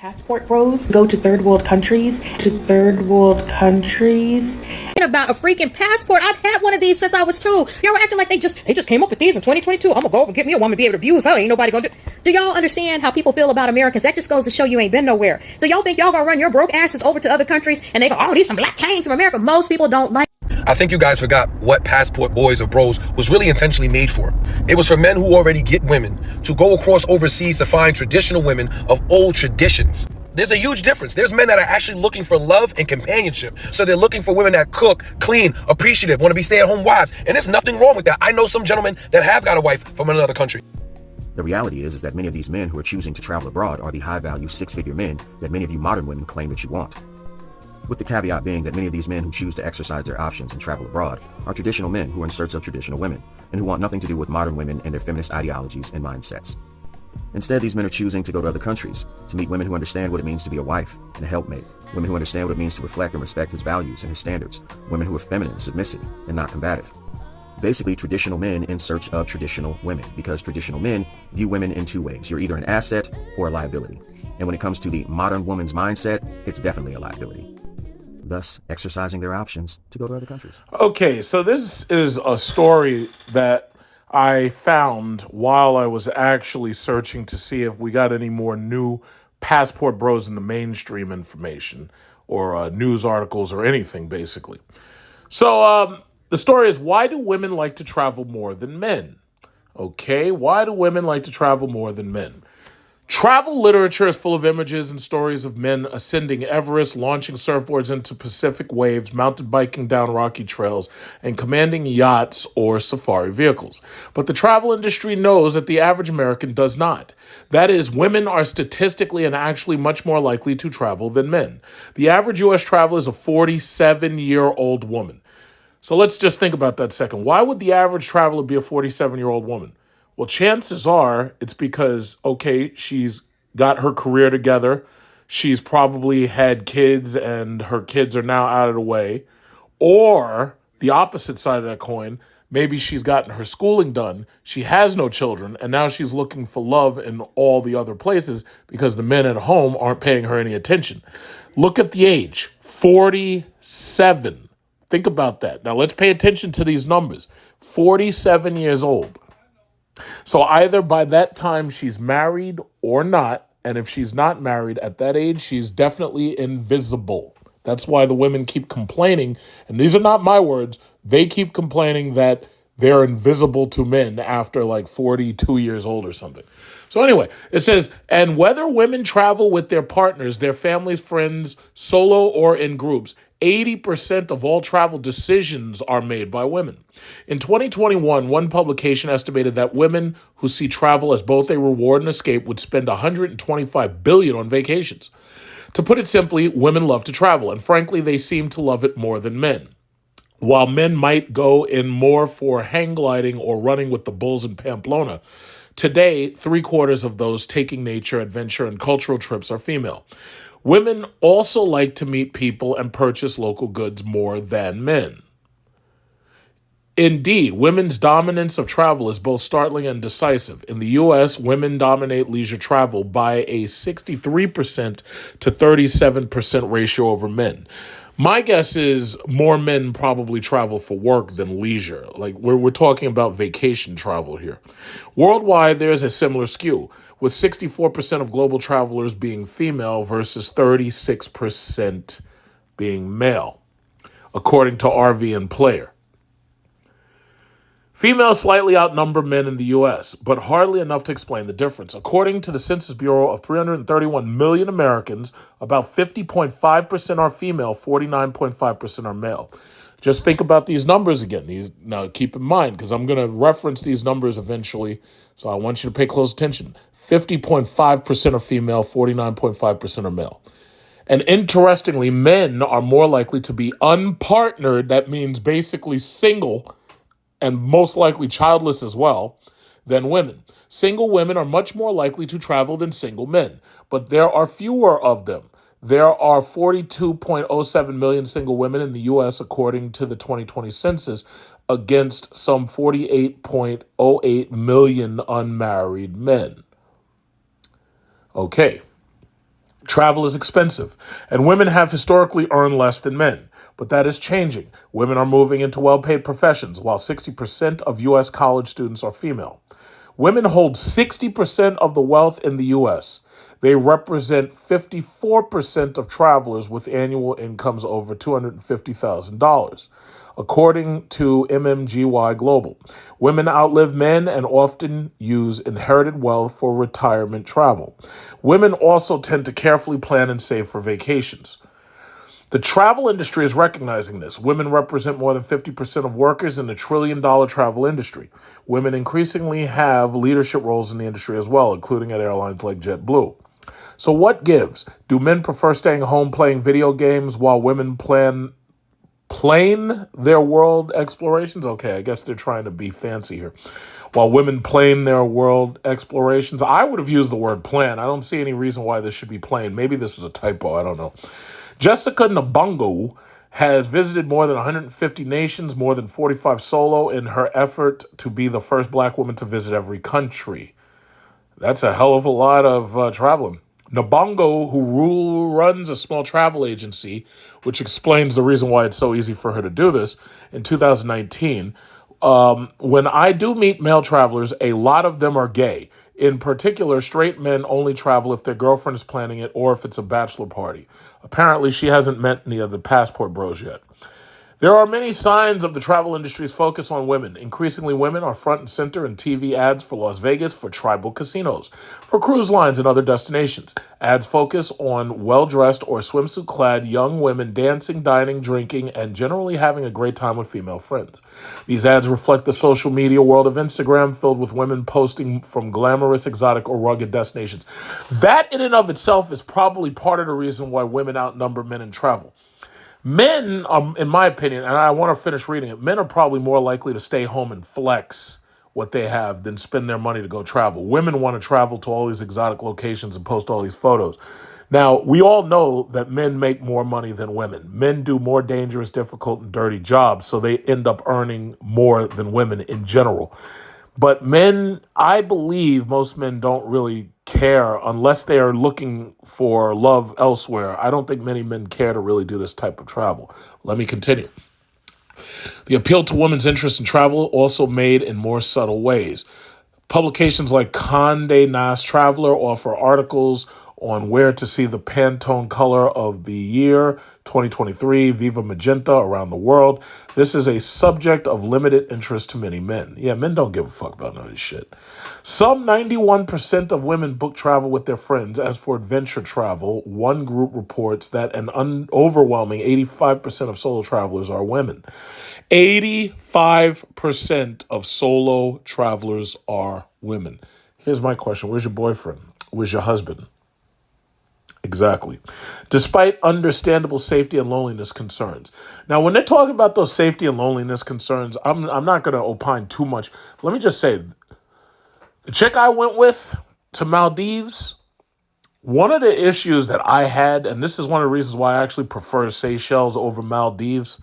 passport bros go to third world countries. About a freaking passport. I've had one of these since I was 2. Y'all were acting like they just came up with these in 2022. I'm gonna go over and get me a woman to be able to abuse her. Ain't nobody gonna do y'all understand how people feel about Americans? That just goes to show you ain't been nowhere. So y'all think y'all gonna run your broke asses over to other countries and they go, oh, these some black canes from America. Most people don't like. I think you guys forgot what passport boys or bros was really intentionally made for. It was for men who already get women to go across overseas to find traditional women of old traditions. There's a huge difference. There's men that are actually looking for love and companionship. So they're looking for women that cook, clean, appreciative, want to be stay-at-home wives. And there's nothing wrong with that. I know some gentlemen that have got a wife from another country. The reality is that many of these men who are choosing to travel abroad are the high-value six-figure men that many of you modern women claim that you want. With the caveat being that many of these men who choose to exercise their options and travel abroad are traditional men who are in search of traditional women and who want nothing to do with modern women and their feminist ideologies and mindsets. Instead, these men are choosing to go to other countries to meet women who understand what it means to be a wife and a helpmate, women who understand what it means to reflect and respect his values and his standards, women who are feminine, submissive, and not combative. Basically, traditional men in search of traditional women, because traditional men view women in two ways. You're either an asset or a liability. And when it comes to the modern woman's mindset, it's definitely a liability, thus exercising their options to go to other countries. Okay, so this is a story that I found while I was actually searching to see if we got any more new passport bros in the mainstream information or news articles or anything, basically. So the story is, why do women like to travel more than men? Okay, why do women like to travel more than men? Travel literature is full of images and stories of men ascending Everest, launching surfboards into Pacific waves, mountain biking down rocky trails, and commanding yachts or safari vehicles. But the travel industry knows that the average American does not. That is, women are statistically and actually much more likely to travel than men. The average U.S. traveler is a 47-year-old woman. So let's just think about that second. Why would the average traveler be a 47-year-old woman? Well, chances are it's because, okay, she's got her career together. She's probably had kids and her kids are now out of the way. Or the opposite side of that coin, maybe she's gotten her schooling done. She has no children, and now she's looking for love in all the other places because the men at home aren't paying her any attention. Look at the age, 47. Think about that. Now let's pay attention to these numbers. 47 years old. So either by that time she's married or not, and if she's not married at that age, she's definitely invisible. That's why the women keep complaining, and these are not my words, they keep complaining that they're invisible to men after like 42 years old or something. So anyway, it says, and whether women travel with their partners, their families, friends, solo or in groups, 80% of all travel decisions are made by women. In 2021, one publication estimated that women who see travel as both a reward and escape would spend $125 billion on vacations. To put it simply, women love to travel, and frankly, they seem to love it more than men. While men might go in more for hang gliding or running with the bulls in Pamplona, today, 3/4 of those taking nature, adventure, and cultural trips are female. Women also like to meet people and purchase local goods more than men. Indeed, women's dominance of travel is both startling and decisive. In the U.S., women dominate leisure travel by a 63% to 37% ratio over men. My guess is more men probably travel for work than leisure. Like we're talking about vacation travel here. Worldwide, there's a similar skew, with 64% of global travelers being female versus 36% being male, according to RV and Player. Females slightly outnumber men in the U.S., but hardly enough to explain the difference. According to the Census Bureau of 331 million Americans, about 50.5% are female, 49.5% are male. Just think about these numbers again. Now, keep in mind, because I'm going to reference these numbers eventually, so I want you to pay close attention. 50.5% are female, 49.5% are male. And interestingly, men are more likely to be unpartnered, that means basically single, and most likely childless as well, than women. Single women are much more likely to travel than single men, but there are fewer of them. There are 42.07 million single women in the U.S. according to the 2020 census, against some 48.08 million unmarried men. Okay, Travel is expensive, and women have historically earned less than men. But that is changing. Women are moving into well-paid professions, while 60% of U.S. college students are female. Women hold 60% of the wealth in the U.S. They represent 54% of travelers with annual incomes over $250,000. According to MMGY Global, women outlive men and often use inherited wealth for retirement travel. Women also tend to carefully plan and save for vacations. The travel industry is recognizing this. Women represent more than 50% of workers in the trillion-dollar travel industry. Women increasingly have leadership roles in the industry as well, including at airlines like JetBlue. So what gives? Do men prefer staying home playing video games while women plane their world explorations? Okay, I guess they're trying to be fancy here. While women plane their world explorations, I would have used the word plan. I don't see any reason why this should be plain. Maybe this is a typo. I don't know. Jessica Nabungo has visited more than 150 nations, more than 45 solo, in her effort to be the first black woman to visit every country. That's a hell of a lot of traveling. Nabungo, who runs a small travel agency, which explains the reason why it's so easy for her to do this, in 2019, when I do meet male travelers, a lot of them are gay. In particular, straight men only travel if their girlfriend is planning it or if it's a bachelor party. Apparently, she hasn't met any of the passport bros yet. There are many signs of the travel industry's focus on women. Increasingly, women are front and center in TV ads for Las Vegas, for tribal casinos, for cruise lines and other destinations. Ads focus on well-dressed or swimsuit-clad young women dancing, dining, drinking, and generally having a great time with female friends. These ads reflect the social media world of Instagram, filled with women posting from glamorous, exotic, or rugged destinations. That in and of itself is probably part of the reason why women outnumber men in travel. Men, in my opinion, and I want to finish reading it, men are probably more likely to stay home and flex what they have than spend their money to go travel. Women want to travel to all these exotic locations and post all these photos. Now, we all know that men make more money than women. Men do more dangerous, difficult, and dirty jobs, so they end up earning more than women in general. But men, I believe most men don't really care unless they are looking for love elsewhere. I don't think many men care to really do this type of travel. Let me continue. The appeal to women's interest in travel also made in more subtle ways. Publications like Condé Nast Traveler offer articles on where to see the Pantone color of the year 2023, Viva Magenta, around the world. This is a subject of limited interest to many men. Yeah, men don't give a fuck about none of this shit. Some 91% of women book travel with their friends. As for adventure travel, one group reports that an overwhelming 85% of solo travelers are women. 85% of solo travelers are women. Here's my question. Where's your boyfriend? Where's your husband? Exactly. Despite understandable safety and loneliness concerns. Now, when they're talking about those safety and loneliness concerns, I'm not going to opine too much. Let me just say, the chick I went with to Maldives, one of the issues that I had, and this is one of the reasons why I actually prefer Seychelles over Maldives,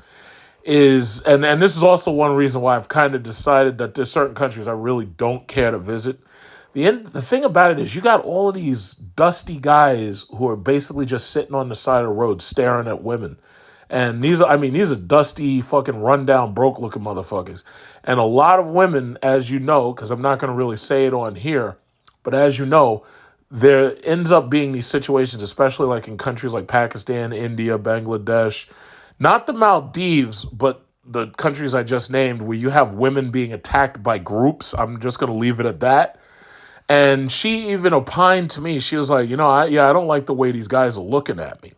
is, and this is also one reason why I've kind of decided that there's certain countries I really don't care to visit. The thing about it is you got all of these dusty guys who are basically just sitting on the side of the road staring at women. And these are dusty, fucking rundown, broke-looking motherfuckers. And a lot of women, as you know, because I'm not going to really say it on here, but as you know, there ends up being these situations, especially like in countries like Pakistan, India, Bangladesh, not the Maldives, but the countries I just named, where you have women being attacked by groups. I'm just going to leave it at that. And she even opined to me, she was like, I don't like the way these guys are looking at me.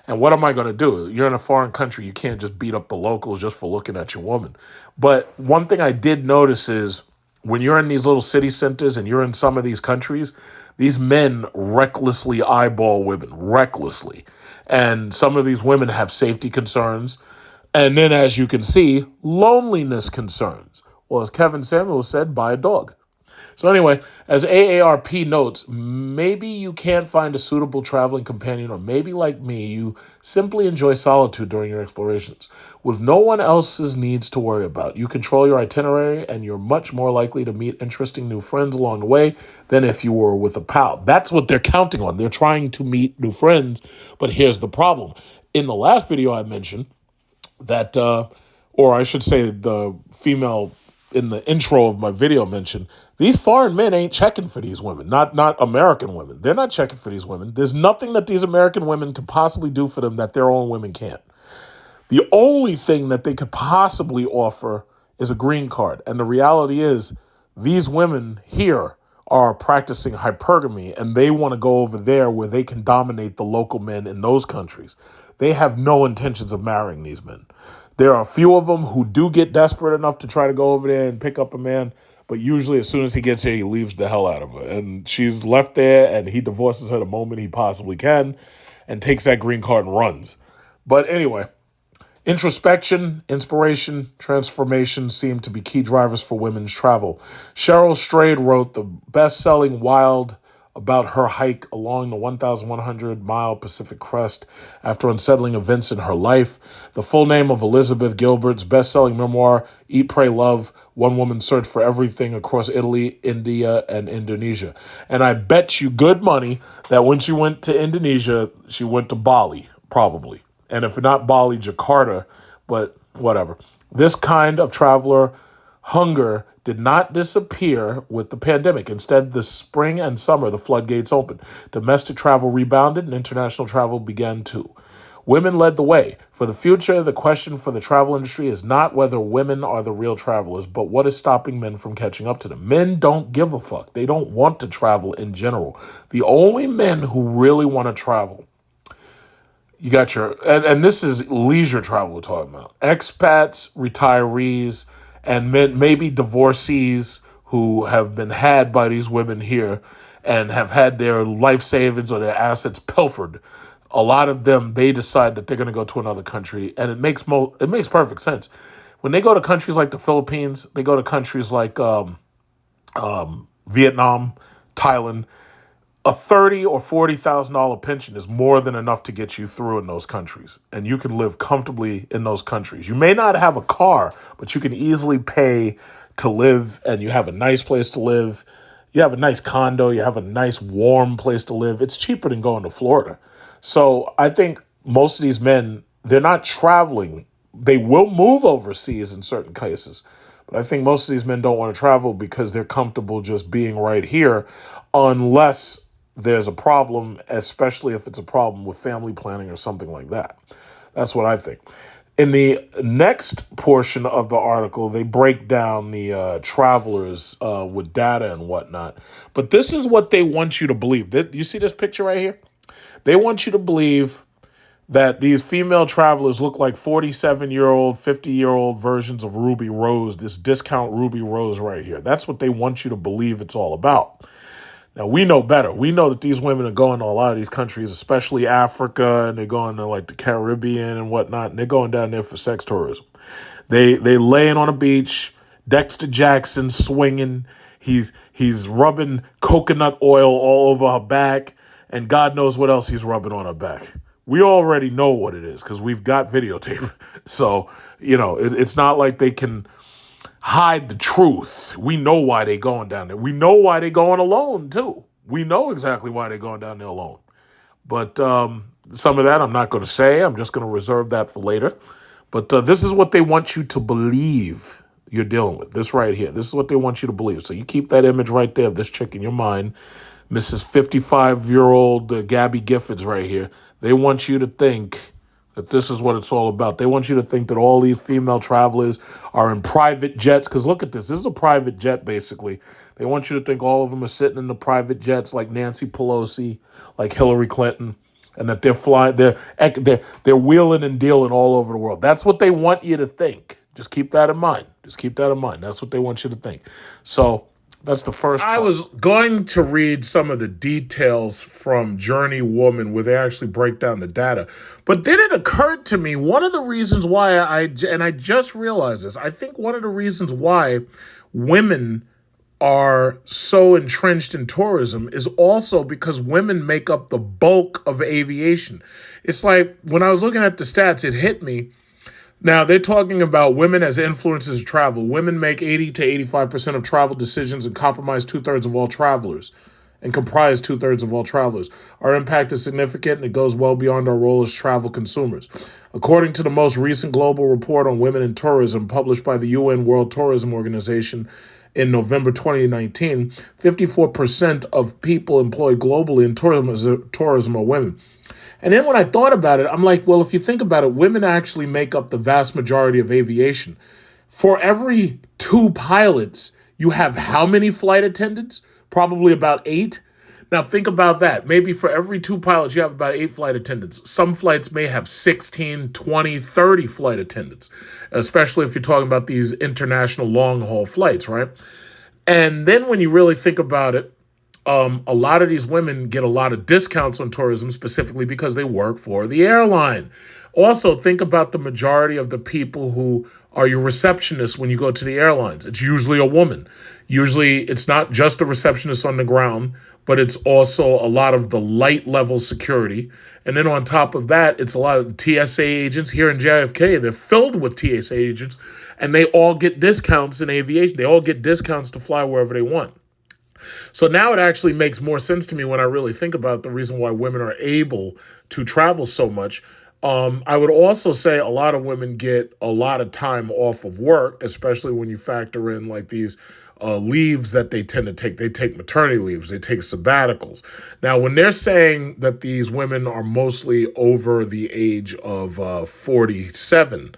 And what am I going to do? You're in a foreign country. You can't just beat up the locals just for looking at your woman. But one thing I did notice is when you're in these little city centers and you're in some of these countries, these men recklessly eyeball women, recklessly. And some of these women have safety concerns. And then, as you can see, loneliness concerns. Well, as Kevin Samuels said, buy a dog. So anyway, as AARP notes, maybe you can't find a suitable traveling companion, or maybe like me, you simply enjoy solitude during your explorations. With no one else's needs to worry about, you control your itinerary and you're much more likely to meet interesting new friends along the way than if you were with a pal. That's what they're counting on. They're trying to meet new friends, but here's the problem. In the last video I mentioned, that, or I should say, the female in the intro of my video mentioned, these foreign men ain't checking for these women, not American women. They're not checking for these women. There's nothing that these American women could possibly do for them that their own women can't. The only thing that they could possibly offer is a green card. And the reality is, these women here are practicing hypergamy, and they want to go over there where they can dominate the local men in those countries. They have no intentions of marrying these men. There are a few of them who do get desperate enough to try to go over there and pick up a man, but usually as soon as he gets here, he leaves the hell out of her. And she's left there, and he divorces her the moment he possibly can and takes that green card and runs. But anyway, introspection, inspiration, transformation seem to be key drivers for women's travel. Cheryl Strayed wrote the best-selling Wild about her hike along the 1,100-mile Pacific Crest after unsettling events in her life. The full name of Elizabeth Gilbert's best-selling memoir, Eat, Pray, Love, One Woman Searched for Everything Across Italy, India, and Indonesia. And I bet you good money that when she went to Indonesia, she went to Bali, probably. And if not Bali, Jakarta, but whatever. This kind of traveler hunger did not disappear with the pandemic. Instead, this spring and summer, the floodgates opened. Domestic travel rebounded and international travel began too. Women led the way. For the future, the question for the travel industry is not whether women are the real travelers, but what is stopping men from catching up to them. Men don't give a fuck. They don't want to travel in general. The only men who really want to travel, you got your, and this is leisure travel we're talking about. Expats, retirees, and maybe divorcees who have been had by these women here and have had their life savings or their assets pilfered. A lot of them, they decide that they're going to go to another country, and it makes perfect sense. When they go to countries like the Philippines, they go to countries like Vietnam, Thailand. A $30,000 or $40,000 pension is more than enough to get you through in those countries, and you can live comfortably in those countries. You may not have a car, but you can easily pay to live, and you have a nice place to live. You have a nice condo. You have a nice warm place to live. It's cheaper than going to Florida. So I think most of these men, they're not traveling. They will move overseas in certain cases, but I think most of these men don't want to travel because they're comfortable just being right here, unless there's a problem, especially if it's a problem with family planning or something like that. That's what I think. In the next portion of the article, they break down the travelers with data and whatnot. But this is what they want you to believe. You see this picture right here? They want you to believe that these female travelers look like 47-year-old, 50-year-old versions of Ruby Rose, this discount Ruby Rose right here. That's what they want you to believe it's all about. Now, we know better. We know that these women are going to a lot of these countries, especially Africa, and they're going to like the Caribbean and whatnot, and they're going down there for sex tourism. They laying on a beach, Dexter Jackson swinging. He's rubbing coconut oil all over her back, and God knows what else he's rubbing on her back. We already know what it is because we've got videotape. So, it's not like they can hide the truth. We know why they going down there. We know why they going alone too. We know exactly why they're going down there alone. But some of that I'm not going to say. I'm just going to reserve that for later. But this is what they want you to believe you're dealing with. This right here. This is what they want you to believe. So you keep that image right there of this chick in your mind. Mrs. 55-year-old Gabby Giffords right here. They want you to think that this is what it's all about. They want you to think that all these female travelers are in private jets. Because look at this. This is a private jet, basically. They want you to think all of them are sitting in the private jets like Nancy Pelosi, like Hillary Clinton, and that they're flying, they're wheeling and dealing all over the world. That's what they want you to think. Just keep that in mind. That's what they want you to think. So that's the first part. I was going to read some of the details from Journey Woman where they actually break down the data. But then it occurred to me, one of the reasons why I just realized this, I think one of the reasons why women are so entrenched in tourism is also because women make up the bulk of aviation. It's like when I was looking at the stats, it hit me. Now they're talking about women as influencers of travel. Women make 80 to 85% of travel decisions and comprise two-thirds of all travelers. Our impact is significant and it goes well beyond our role as travel consumers. According to the most recent global report on women in tourism published by the UN World Tourism Organization in November 2019, 54% of people employed globally in tourism are women. And then when I thought about it, I'm like, well, if you think about it, women actually make up the vast majority of aviation. For every 2 pilots, you have how many flight attendants? Probably about 8. Now think about that. Maybe for every 2 pilots, you have about 8 flight attendants. Some flights may have 16, 20, 30 flight attendants, especially if you're talking about these international long-haul flights, right? And then when you really think about it, a lot of these women get a lot of discounts on tourism specifically because they work for the airline. Also, think about the majority of the people who are your receptionists when you go to the airlines. It's usually a woman. Usually, it's not just a receptionist on the ground, but it's also a lot of the light level security. And then on top of that, it's a lot of TSA agents here in JFK. They're filled with TSA agents, and they all get discounts in aviation. They all get discounts to fly wherever they want. So now it actually makes more sense to me when I really think about the reason why women are able to travel so much. I would also say a lot of women get a lot of time off of work, especially when you factor in like these leaves that they tend to take. They take maternity leaves, they take sabbaticals. Now, when they're saying that these women are mostly over the age of 47,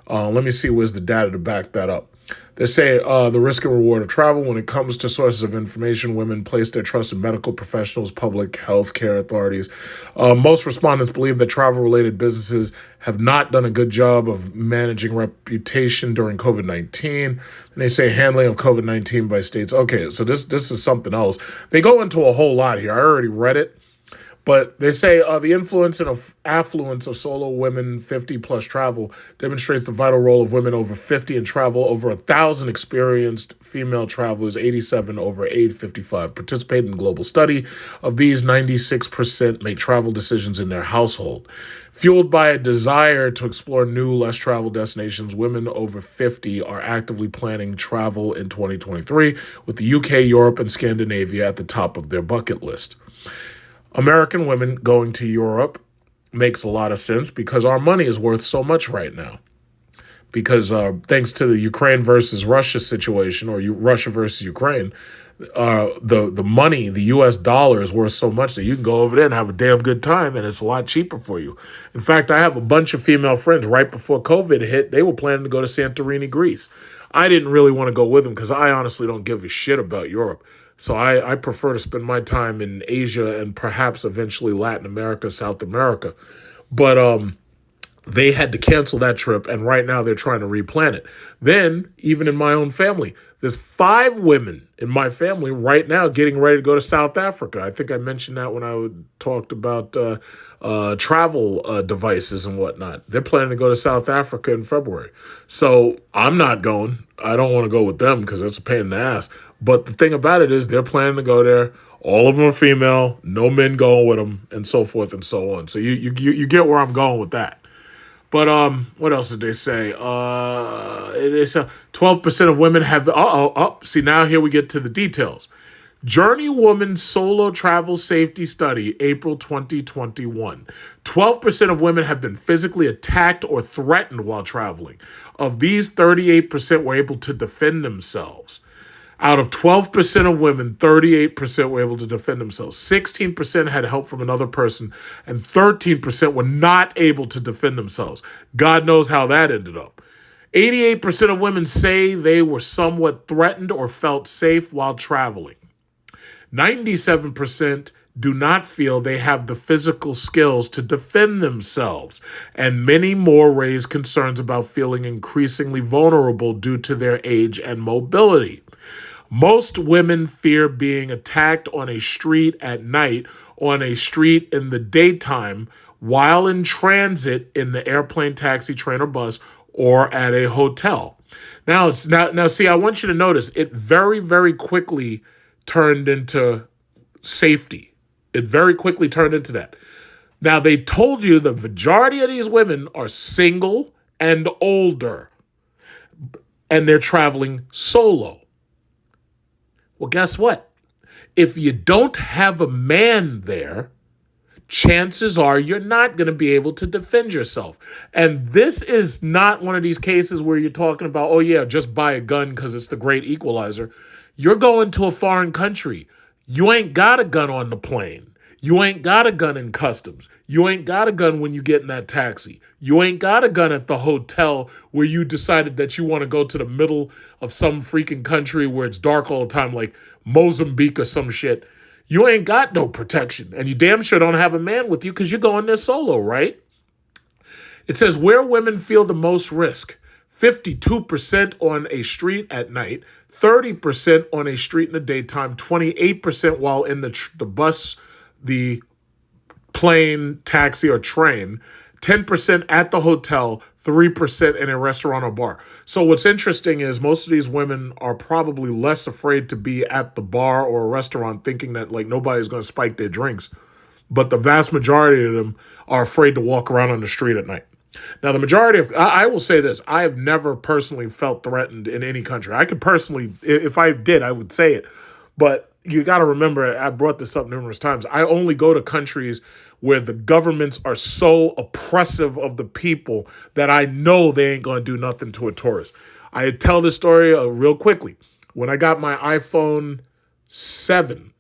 let me see where's the data to back that up. They say the risk and reward of travel. When it comes to sources of information, women place their trust in medical professionals, public health care authorities. Most respondents believe that travel-related businesses have not done a good job of managing reputation during COVID-19. And they say handling of COVID-19 by states. Okay, so this is something else. They go into a whole lot here. I already read it. But they say the influence and affluence of solo women 50 plus travel demonstrates the vital role of women over 50 in travel. Over 1,000 experienced female travelers, 87 over age 55, participate in a global study. Of these, 96% make travel decisions in their household. Fueled by a desire to explore new, less traveled destinations, women over 50 are actively planning travel in 2023, with the UK, Europe, and Scandinavia at the top of their bucket list. American women going to Europe makes a lot of sense because our money is worth so much right now. Because thanks to the Ukraine versus Russia situation, or Russia versus Ukraine, the money, the U.S. dollar is worth so much that you can go over there and have a damn good time, and it's a lot cheaper for you. In fact, I have a bunch of female friends right before COVID hit. They were planning to go to Santorini, Greece. I didn't really want to go with them because I honestly don't give a shit about Europe. So I prefer to spend my time in Asia and perhaps eventually Latin America, South America. But they had to cancel that trip, and right now they're trying to replan it. Then, even in my own family, there's 5 women in my family right now getting ready to go to South Africa. I think I mentioned that when I talked about travel devices and whatnot. They're planning to go to South Africa in February. So I'm not going. I don't want to go with them because it's a pain in the ass. But the thing about it is they're planning to go there. All of them are female, no men going with them, and so forth and so on. So you get where I'm going with that. But what else did they say? They say 12% of women have. See, now here we get to the details. Journey Woman Solo Travel Safety Study, April 2021. 12% of women have been physically attacked or threatened while traveling. Of these, 38% were able to defend themselves. Out of 12% of women, 38% were able to defend themselves. 16% had help from another person, and 13% were not able to defend themselves. God knows how that ended up. 88% of women say they were somewhat threatened or felt safe while traveling. 97% do not feel they have the physical skills to defend themselves, and many more raise concerns about feeling increasingly vulnerable due to their age and mobility. Most women fear being attacked on a street at night, on a street in the daytime, while in transit in the airplane, taxi, train, or bus, or at a hotel. Now see, I want you to notice it very, very quickly turned into safety. It very quickly turned into that. Now, they told you the majority of these women are single and older, and they're traveling solo. Well, guess what? If you don't have a man there, chances are you're not going to be able to defend yourself. And this is not one of these cases where you're talking about, oh yeah, just buy a gun because it's the great equalizer. You're going to a foreign country. You ain't got a gun on the plane. You ain't got a gun in customs. You ain't got a gun when you get in that taxi. You ain't got a gun at the hotel where you decided that you want to go to the middle of some freaking country where it's dark all the time, like Mozambique or some shit. You ain't got no protection. And you damn sure don't have a man with you because you're going there solo, right? It says where women feel the most risk. 52% on a street at night, 30% on a street in the daytime, 28% while in the bus, the plane, taxi, or train, 10% at the hotel, 3% in a restaurant or bar. So what's interesting is most of these women are probably less afraid to be at the bar or a restaurant thinking that like nobody's going to spike their drinks. But the vast majority of them are afraid to walk around on the street at night. Now, the majority of, I will say this, I have never personally felt threatened in any country. I could personally, if I did, I would say it. But you got to remember, I brought this up numerous times. I only go to countries where the governments are so oppressive of the people that I know they ain't going to do nothing to a tourist. I tell this story real quickly. When I got my iPhone 7,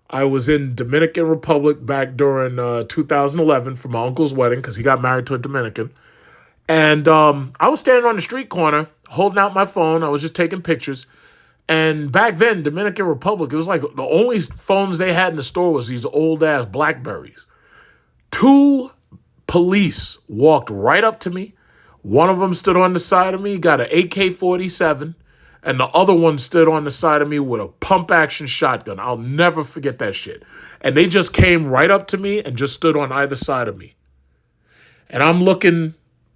I was in Dominican Republic back during 2011 for my uncle's wedding because he got married to a Dominican. And I was standing on the street corner holding out my phone. I was just taking pictures. And back then, Dominican Republic, it was like the only phones they had in the store was these old-ass Blackberries. 2 police walked right up to me. One of them stood on the side of me, got an AK-47, and the other one stood on the side of me with a pump-action shotgun. I'll never forget that shit. And they just came right up to me and just stood on either side of me. And I'm looking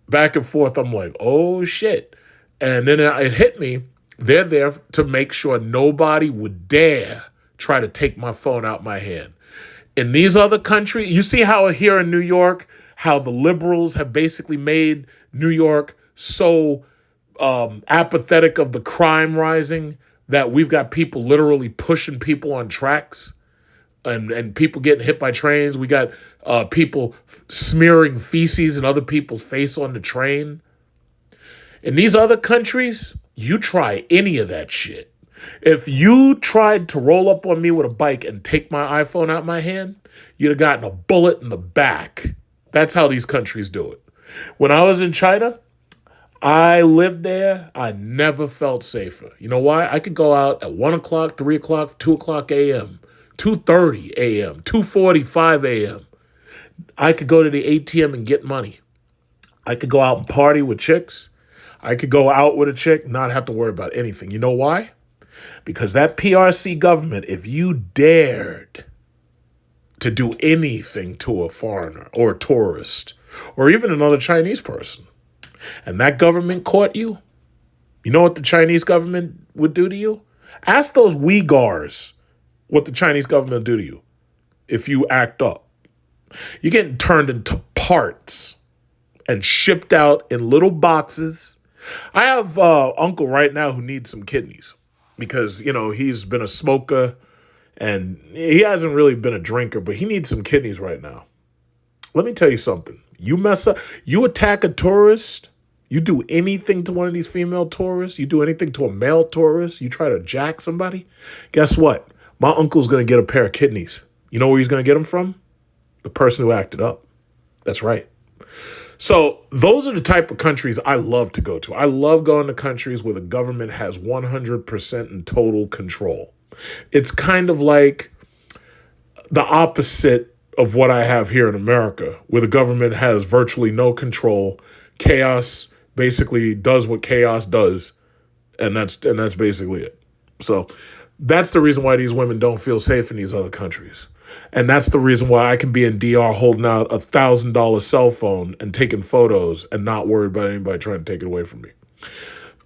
back and forth. I'm like, oh, shit. And then it hit me. They're there to make sure nobody would dare try to take my phone out my hand. In these other countries, you see how here in New York, how the liberals have basically made New York so apathetic of the crime rising that we've got people literally pushing people on tracks and people getting hit by trains. We got people smearing feces in other people's face on the train. In these other countries, you try any of that shit. If you tried to roll up on me with a bike and take my iPhone out my hand, you'd have gotten a bullet in the back. That's how these countries do it. When I was in China, I lived there. I never felt safer. You know why? I could go out at 1 o'clock, 3 o'clock, 2 o'clock a.m., 2:30 a.m., 2:45 a.m. I could go to the ATM and get money. I could go out and party with chicks. I could go out with a chick, not have to worry about anything. You know why? Because that PRC government, if you dared to do anything to a foreigner or a tourist or even another Chinese person, and that government caught you, you know what the Chinese government would do to you? Ask those Uyghurs what the Chinese government will do to you if you act up. You're getting turned into parts and shipped out in little boxes. I have an uncle right now who needs some kidneys because, you know, he's been a smoker and he hasn't really been a drinker, but he needs some kidneys right now. Let me tell you something. You mess up, you attack a tourist, you do anything to one of these female tourists, you do anything to a male tourist, you try to jack somebody, guess what? My uncle's going to get a pair of kidneys. You know where he's going to get them from? The person who acted up. That's right. So those are the type of countries I love to go to. I love going to countries where the government has 100% and total control. It's kind of like the opposite of what I have here in America, where the government has virtually no control. Chaos basically does what chaos does, and that's basically it. So that's the reason why these women don't feel safe in these other countries. And that's the reason why I can be in DR holding out a $1,000 cell phone and taking photos and not worried about anybody trying to take it away from me.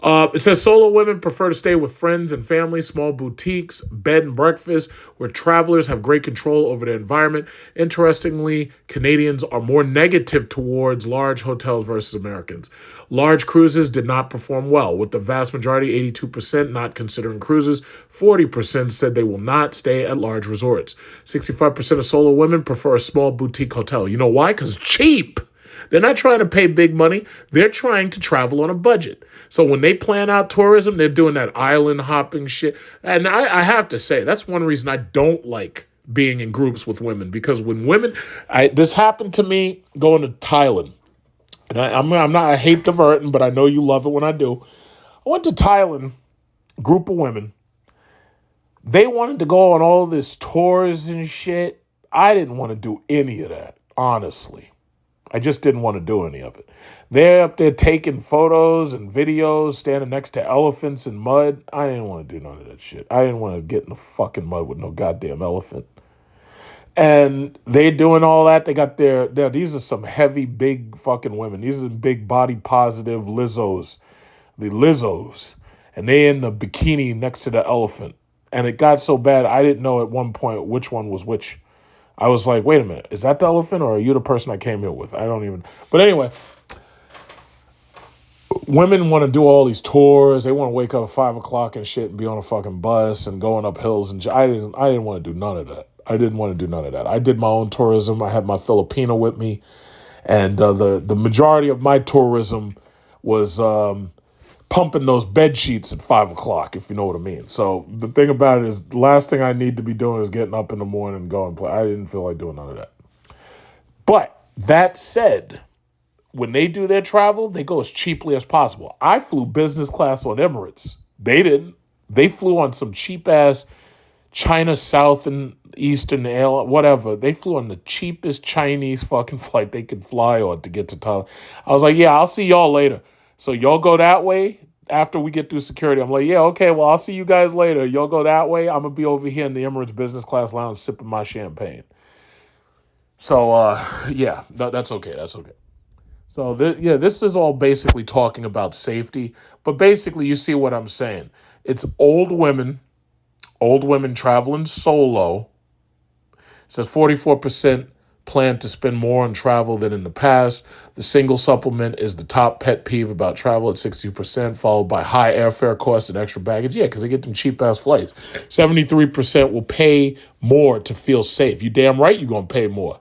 It says solo women prefer to stay with friends and family, small boutiques, bed and breakfast, where travelers have great control over their environment. Interestingly, Canadians are more negative towards large hotels versus Americans. Large cruises did not perform well, with the vast majority, 82%, not considering cruises. 40% said they will not stay at large resorts. 65% of solo women prefer a small boutique hotel. You know why? Because it's cheap. They're not trying to pay big money. They're trying to travel on a budget. So when they plan out tourism, they're doing that island hopping shit. And I have to say, that's one reason I don't like being in groups with women. Because when women, this happened to me going to Thailand. And I hate diverting, but I know you love it when I do. I went to Thailand, group of women. They wanted to go on all this tours and shit. I didn't want to do any of that, honestly. I just didn't want to do any of it. They're up there taking photos and videos, standing next to elephants in mud. I didn't want to do none of that shit. I didn't want to get in the fucking mud with no goddamn elephant. And they're doing all that. They got these are some heavy, big fucking women. These are big body positive Lizzos. The Lizzos. And they in the bikini next to the elephant. And it got so bad, I didn't know at one point which one was which. I was like, wait a minute, is that the elephant or are you the person I came here with? I don't even. But anyway, women want to do all these tours. They want to wake up at 5 o'clock and shit and be on a fucking bus and going up hills. And I didn't want to do none of that. I didn't want to do none of that. I did my own tourism. I had my Filipino with me. And the majority of my tourism was pumping those bed sheets at 5 o'clock, if you know what I mean. So the thing about it is, the last thing I need to be doing is getting up in the morning and going play. I didn't feel like doing none of that. But that said, when they do their travel, they go as cheaply as possible. I flew business class on Emirates. They didn't. They flew on some cheap ass China South and Eastern Air, whatever. They flew on the cheapest Chinese fucking flight they could fly on to get to Thailand. I was like, yeah, I'll see y'all later. So y'all go that way after we get through security. I'm like, yeah, okay, well, I'll see you guys later. Y'all go that way. I'm going to be over here in the Emirates business class lounge sipping my champagne. So, yeah, that's okay. That's okay. So, this is all basically talking about safety. But basically, you see what I'm saying. It's old women traveling solo. It says 44% plan to spend more on travel than in the past. The single supplement is the top pet peeve about travel at 60%, followed by high airfare costs and extra baggage. Yeah, because they get them cheap-ass flights. 73% will pay more to feel safe. You damn right you're going to pay more.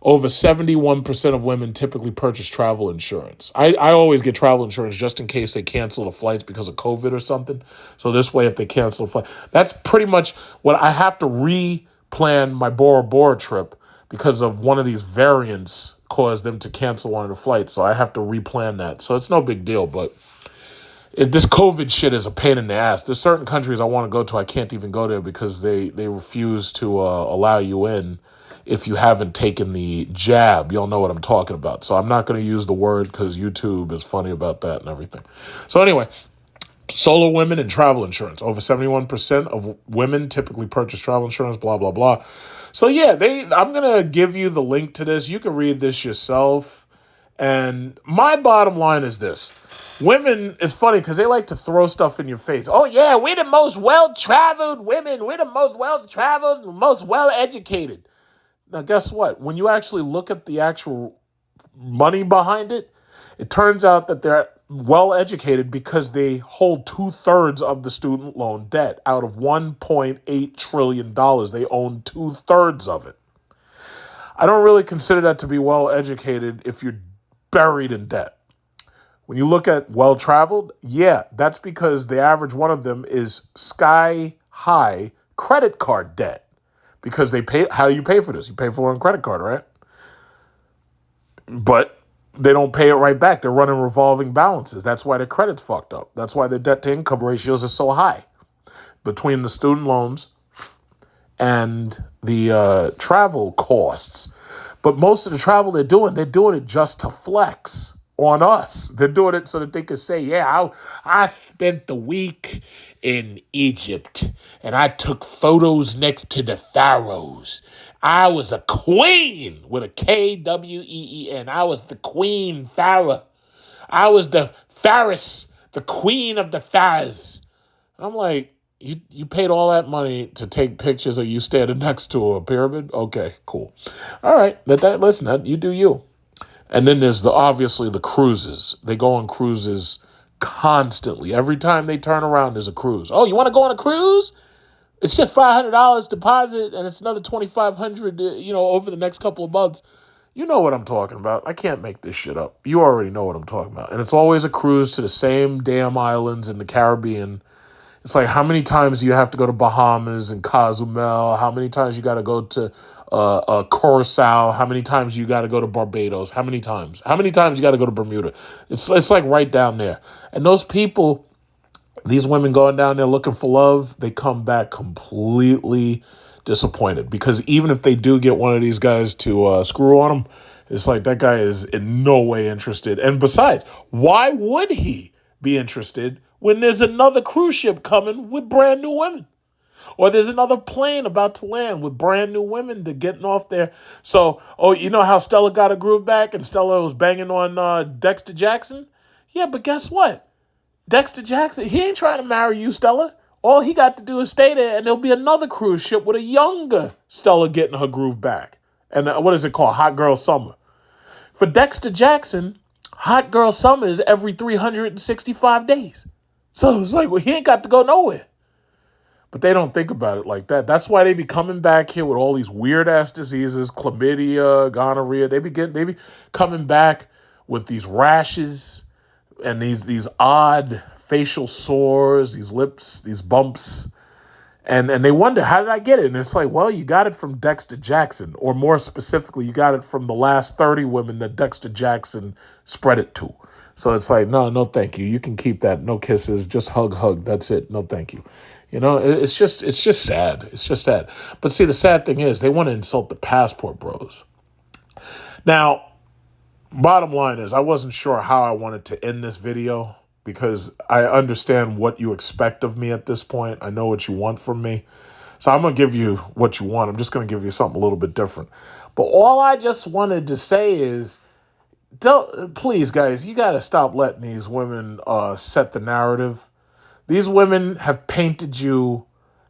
Over 71% of women typically purchase travel insurance. I always get travel insurance just in case they cancel the flights because of COVID or something. So this way, if they cancel a flight, that's pretty much what I have to replan my Bora Bora trip because of one of these variants caused them to cancel one of the flights. So I have to replan that. So it's no big deal, but this COVID shit is a pain in the ass. There's certain countries I want to go to. I can't even go there because they refuse to allow you in if you haven't taken the jab. You'll know what I'm talking about. So I'm not going to use the word because YouTube is funny about that and everything. So anyway, solo women and travel insurance. Over 71% of women typically purchase travel insurance, blah, blah, blah. So yeah, I'm going to give you the link to this. You can read this yourself. And my bottom line is this. Women, it's funny because they like to throw stuff in your face. Oh yeah, we're the most well-traveled women. We're the most well-traveled, most well-educated. Now, guess what? When you actually look at the actual money behind it, it turns out that they're well educated because they hold 2/3 of the student loan debt. Out of $1.8 trillion, they own 2/3 of it. I don't really consider that to be well educated if you're buried in debt. When you look at well traveled, yeah, that's because the average one of them is sky high credit card debt. Because they pay. How do you pay for this? You pay for it on credit card, right? But they don't pay it right back. They're running revolving balances. That's why their credit's fucked up. That's why their debt to income ratios are so high between the student loans and the travel costs. But most of the travel they're doing it just to flex on us. They're doing it so that they can say, yeah, I spent the week in Egypt and I took photos next to the pharaohs. I was a queen with a Kween. I was the queen pharaoh. I was the pharaoh the queen of the stars. I'm like, you paid all that money to take pictures of you standing next to a pyramid? Okay, cool. All right, listen, you do you. And then there's obviously the cruises. They go on cruises constantly. Every time they turn around, there's a cruise. Oh, you want to go on a cruise? It's just $500 deposit, and it's another $2,500, over the next couple of months. You know what I'm talking about. I can't make this shit up. You already know what I'm talking about. And it's always a cruise to the same damn islands in the Caribbean. It's like, how many times do you have to go to Bahamas and Cozumel? How many times you got to go to Curacao? How many times you got to go to Barbados? How many times? How many times you got to go to Bermuda? It's like right down there. And those people, these women going down there looking for love, they come back completely disappointed, because even if they do get one of these guys to screw on them, it's like that guy is in no way interested. And besides, why would he be interested when there's another cruise ship coming with brand new women? Or there's another plane about to land with brand new women to getting off there. So, you know how Stella got a groove back and Stella was banging on Dexter Jackson? Yeah, but guess what? Dexter Jackson, he ain't trying to marry you, Stella. All he got to do is stay there, and there'll be another cruise ship with a younger Stella getting her groove back. And what is it called? Hot Girl Summer. For Dexter Jackson, Hot Girl Summer is every 365 days. So it's like, well, he ain't got to go nowhere. But they don't think about it like that. That's why they be coming back here with all these weird-ass diseases, chlamydia, gonorrhea. They be coming back with these rashes and these odd facial sores, these lips, these bumps. And they wonder, how did I get it? And it's like, well, you got it from Dexter Jackson. Or more specifically, you got it from the last 30 women that Dexter Jackson spread it to. So it's like, no, thank you. You can keep that. No kisses, just hug. That's it. No, thank you. It's just sad. It's just sad. But see, the sad thing is they want to insult the passport bros. Now, bottom line is I wasn't sure how I wanted to end this video, because I understand what you expect of me at this point. I know what you want from me. So I'm going to give you what you want. I'm just going to give you something a little bit different. But all I just wanted to say is, please, guys, you got to stop letting these women set the narrative. These women have painted you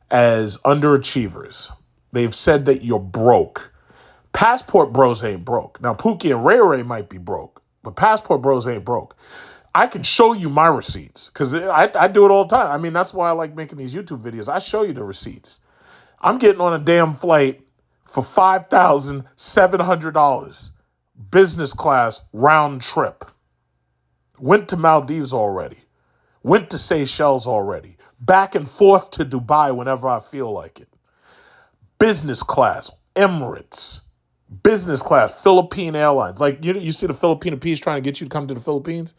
as underachievers. They've said that you're broke. Passport bros ain't broke. Now, Pookie and Ray Ray might be broke, but passport bros ain't broke. I can show you my receipts, because I do it all the time. I mean, that's why I like making these YouTube videos. I show you the receipts. I'm getting on a damn flight for $5,700. Business class round trip. Went to Maldives already. Went to Seychelles already. Back and forth to Dubai whenever I feel like it. Business class, Emirates. Business class, Philippine Airlines. Like, you see the Filipino piece trying to get you to come to the Philippines?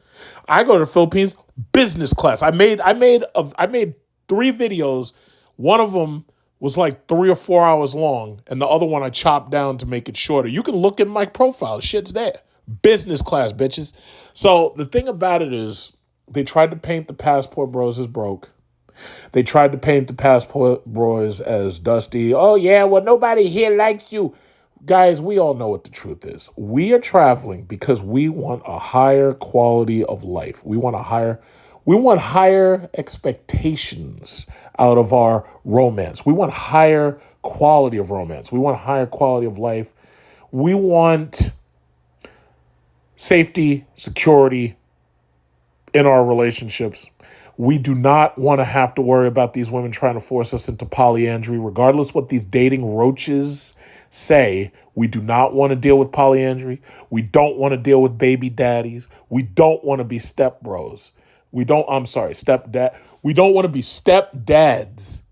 I go to the Philippines, business class. I made 3 videos. One of them was like 3 or 4 hours long, and the other one I chopped down to make it shorter. You can look at my profile. The shit's there. Business class, bitches. So the thing about it is, they tried to paint the passport bros as broke. They tried to paint the passport bros as dusty. Oh, yeah, well, nobody here likes you. Guys, we all know what the truth is. We are traveling because we want a higher quality of life. We want higher expectations out of our romance. We want higher quality of romance. We want higher quality of life. We want safety, security in our relationships. We do not want to have to worry about these women trying to force us into polyandry, regardless what these dating roaches say. We do not want to deal with polyandry. We don't want to deal with baby daddies. We don't want to be stepbros. Stepdad. We don't want to be stepdads,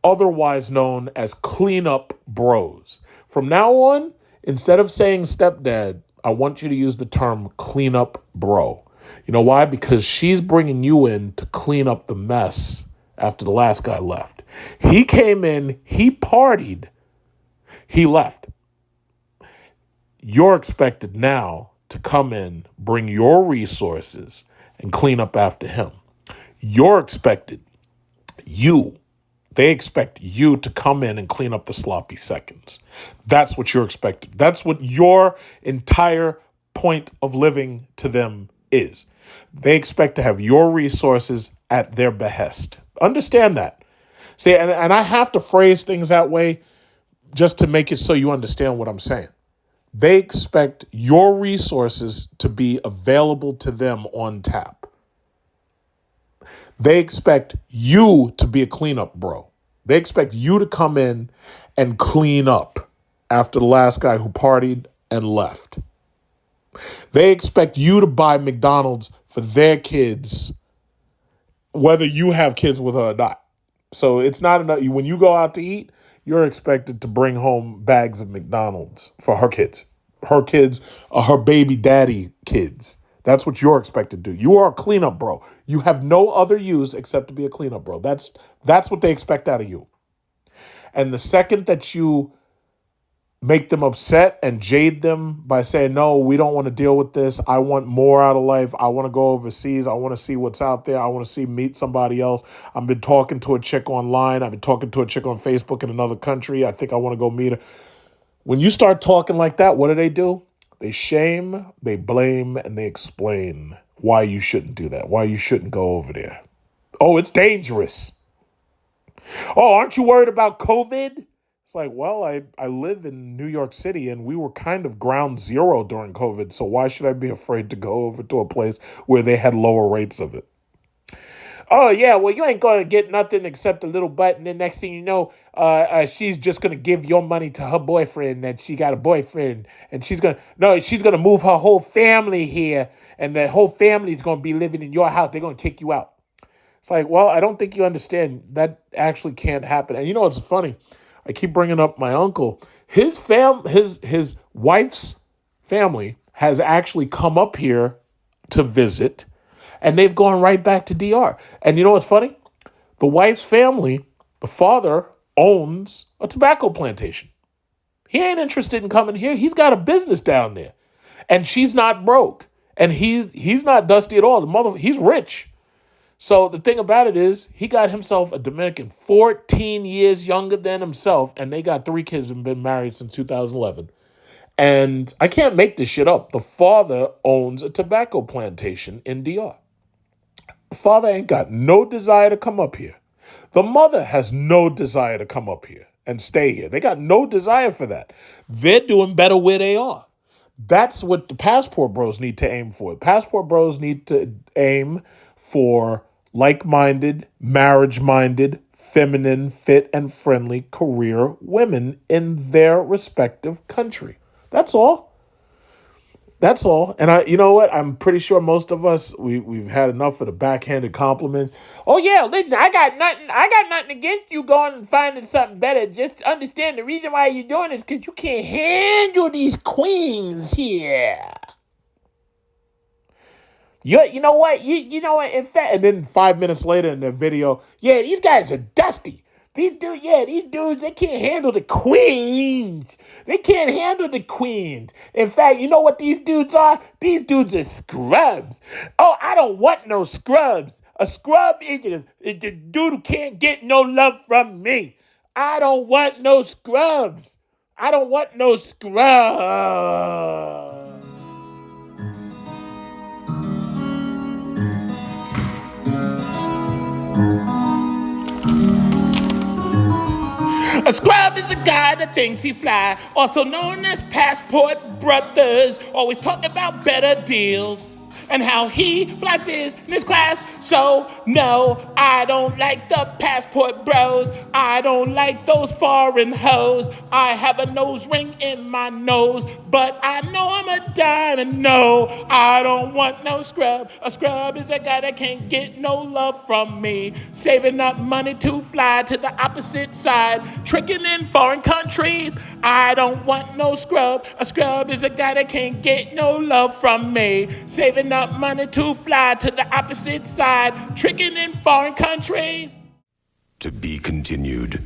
otherwise known as cleanup bros. From now on, instead of saying stepdad, I want you to use the term cleanup bro. You know why? Because she's bringing you in to clean up the mess after the last guy left. He came in, he partied, he left. You're expected now to come in, bring your resources, and clean up after him. You're expected, they expect you to come in and clean up the sloppy seconds. That's what you're expected. That's what your entire point of living to them is. They expect to have your resources at their behest. Understand that. See, and I have to phrase things that way just to make it so you understand what I'm saying. They expect your resources to be available to them on tap. They expect you to be a cleanup bro. They expect you to come in and clean up after the last guy who partied and left. They expect you to buy McDonald's for their kids, whether you have kids with her or not. So it's not enough. When you go out to eat, you're expected to bring home bags of McDonald's for her kids. Her kids are her baby daddy kids. That's what you're expected to do. You are a cleanup bro. You have no other use except to be a cleanup bro. That's what they expect out of you. And the second that you make them upset and jade them by saying, no, we don't want to deal with this. I want more out of life. I want to go overseas. I want to see what's out there. I want to meet somebody else. I've been talking to a chick online. I've been talking to a chick on Facebook in another country. I think I want to go meet her. When you start talking like that, what do? They shame, they blame, and they explain why you shouldn't do that, why you shouldn't go over there. Oh, it's dangerous. Oh, aren't you worried about COVID? It's like, well, I live in New York City and we were kind of ground zero during COVID. So why should I be afraid to go over to a place where they had lower rates of it? Oh, yeah, well, you ain't going to get nothing except a little butt. And then next thing you know, she's just going to give your money to her boyfriend that she got a boyfriend. And she's going to move her whole family here. And the whole family is going to be living in your house. They're going to kick you out. It's like, well, I don't think you understand. That actually can't happen. And you know what's funny? I keep bringing up my uncle. His wife's family has actually come up here to visit, and they've gone right back to DR. And you know what's funny? The wife's family, the father owns a tobacco plantation. He ain't interested in coming here. He's got a business down there, and she's not broke, and he's not dusty at all. He's rich. So the thing about it is, he got himself a Dominican 14 years younger than himself, and they got 3 kids and been married since 2011. And I can't make this shit up. The father owns a tobacco plantation in DR. The father ain't got no desire to come up here. The mother has no desire to come up here and stay here. They got no desire for that. They're doing better where they are. That's what the passport bros need to aim for. Passport bros need to aim for like-minded, marriage-minded, feminine, fit, and friendly career women in their respective country. That's all. That's all. And you know what? I'm pretty sure most of us, we've had enough of the backhanded compliments. Oh yeah, listen, I got nothing against you going and finding something better. Just understand the reason why you're doing this because you can't handle these queens here. You know what? You know what? In fact, and then 5 minutes later in the video, yeah, these guys are dusty. These dudes, they can't handle the queens. They can't handle the queens. In fact, you know what these dudes are? These dudes are scrubs. Oh, I don't want no scrubs. A scrub is a dude who can't get no love from me. I don't want no scrubs. I don't want no scrubs. A scrub is a guy that thinks he fly, also known as passport brothers, always talking about better deals and how he fly business class. So no, I don't like the passport bros. I don't like those foreign hoes. I have a nose ring in my nose, but I know I'm a diamond. No, I don't want no scrub. A scrub is a guy that can't get no love from me. Saving up money to fly to the opposite side, tricking in foreign countries. I don't want no scrub. A scrub is a guy that can't get no love from me. Saving up money to fly to the opposite side, tricking in foreign countries. To be continued.